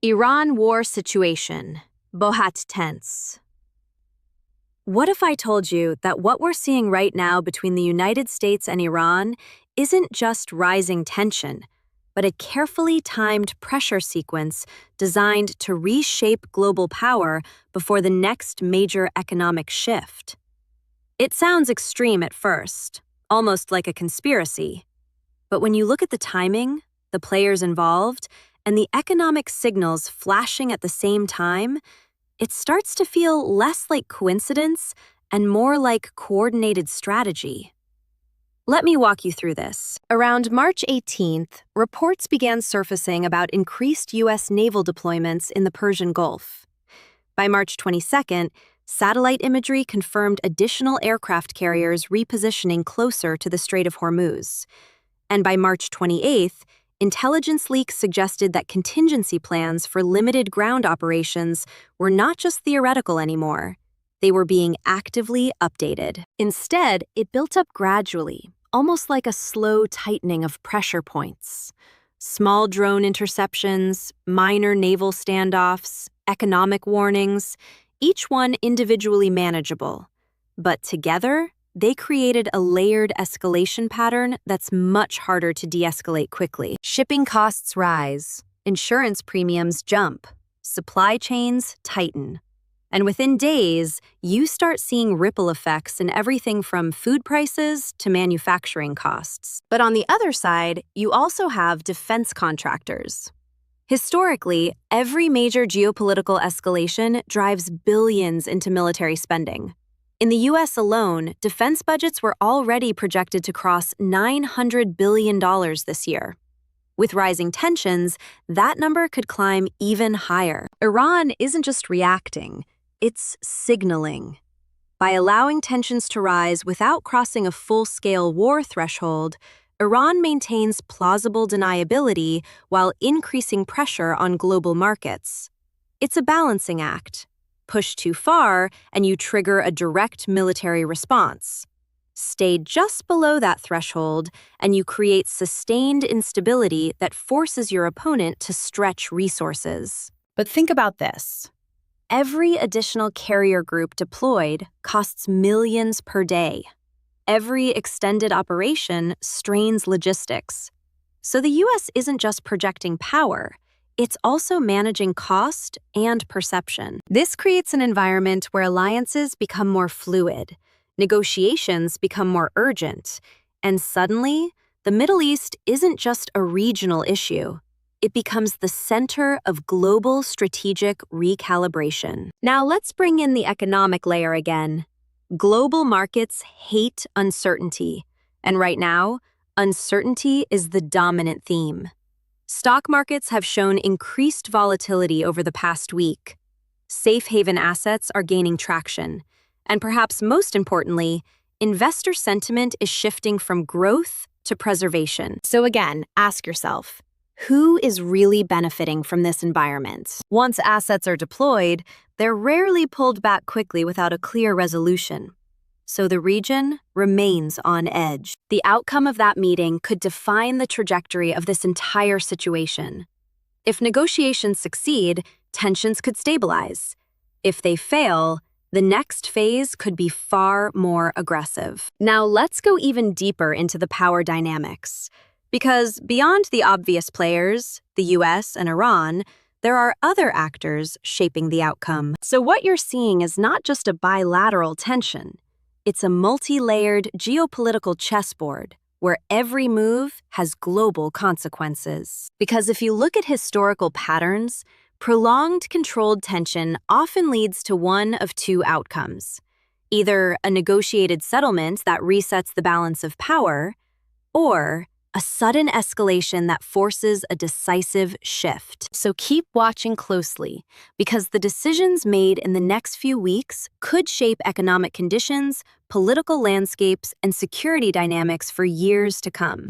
Iran war situation. Bohat tense. What if I told you that what we're seeing right now between the United States and Iran isn't just rising tension, but a carefully timed pressure sequence designed to reshape global power before the next major economic shift? It sounds extreme at first, almost like a conspiracy. But when you look at the timing, the players involved, and the economic signals flashing at the same time, it starts to feel less like coincidence and more like coordinated strategy. Let me walk you through this. Around March 18th, reports began surfacing about increased U.S. naval deployments in the Persian Gulf. By March 22nd, satellite imagery confirmed additional aircraft carriers repositioning closer to the Strait of Hormuz. And by March 28th, intelligence leaks suggested that contingency plans for limited ground operations were not just theoretical anymore. They were being actively updated. Instead, it built up gradually, almost like a slow tightening of pressure points. Small drone interceptions, minor naval standoffs, economic warnings, each one individually manageable. But together, they created a layered escalation pattern that's much harder to de-escalate quickly. Shipping costs rise, insurance premiums jump, supply chains tighten. And within days, you start seeing ripple effects in everything from food prices to manufacturing costs. But on the other side, you also have defense contractors. Historically, every major geopolitical escalation drives billions into military spending. In the U.S. alone, defense budgets were already projected to cross $900 billion this year. With rising tensions, that number could climb even higher. Iran isn't just reacting, it's signaling. By allowing tensions to rise without crossing a full-scale war threshold, Iran maintains plausible deniability while increasing pressure on global markets. It's a balancing act. Push too far, and you trigger a direct military response. Stay just below that threshold, and you create sustained instability that forces your opponent to stretch resources. But think about this. Every additional carrier group deployed costs millions per day. Every extended operation strains logistics. So the U.S. isn't just projecting power. It's also managing cost and perception. This creates an environment where alliances become more fluid, negotiations become more urgent, and suddenly, the Middle East isn't just a regional issue. It becomes the center of global strategic recalibration. Now let's bring in the economic layer again. Global markets hate uncertainty, and right now, uncertainty is the dominant theme. Stock markets have shown increased volatility over the past week. Safe haven assets are gaining traction. And perhaps most importantly, investor sentiment is shifting from growth to preservation. So again, ask yourself, who is really benefiting from this environment? Once assets are deployed, they're rarely pulled back quickly without a clear resolution. So the region remains on edge. The outcome of that meeting could define the trajectory of this entire situation. If negotiations succeed, tensions could stabilize. If they fail, the next phase could be far more aggressive. Now let's go even deeper into the power dynamics. Because beyond the obvious players, the US and Iran, there are other actors shaping the outcome. So what you're seeing is not just a bilateral tension. It's a multi-layered geopolitical chessboard where every move has global consequences. Because if you look at historical patterns, prolonged controlled tension often leads to one of two outcomes. Either a negotiated settlement that resets the balance of power, or a sudden escalation that forces a decisive shift. So keep watching closely, because the decisions made in the next few weeks could shape economic conditions, political landscapes, and security dynamics for years to come.